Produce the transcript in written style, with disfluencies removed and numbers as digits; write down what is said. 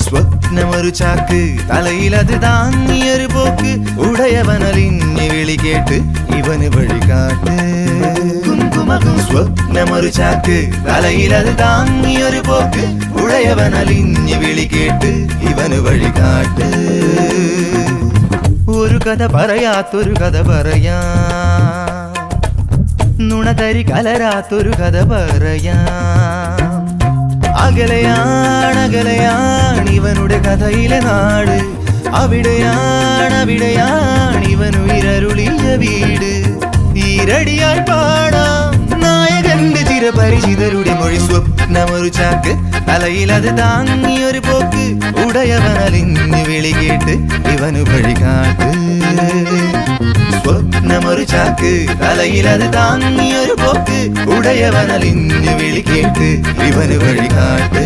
സ്വപ്നമൊരു ചാക്ക് തലയിലത് താങ്ങിയൊരു പോക്ക് ഉടയവനലിഞ്ഞ് വിളി കേട്ട് ഇവന് വഴികാട്ട് സ്വപ്നമൊരു ചാക്ക് തലയിലത് താങ്ങിയൊരു പോക്ക് ഉടയവനലിഞ്ഞ് വിളി കേട്ട് ഇവന് വഴികാട്ട് ഒരു കഥ പറയാത്തൊരു കഥ പറയാ നുണതരി കലരാത്തൊരു കഥ പറയാ അകലെയാണ് ഇവനുടെ കഥയിലെ നാട് അവിടെയാണ് ഇവനുയരരുളിയ വീട് ഈരടിയായി പാടാം നായകന്റെ ചിരപരിചിതരുടെ മൊഴി സ്വപ്നമൊരു ചാക്ക് തലയിലത് താങ്ങിയൊരു പോക്ക് ഉടയവനലിഞ്ഞ് വിളി കേട്ട് ഇവനു വഴികാട്ട് സ്വപ്നമൊരു ചാക്ക് തലയിലത് താങ്ങിയൊരു പോക്ക് ഉടയവനലിഞ്ഞ് വിളി കേട്ട് ഇവന് വഴികാട്ട്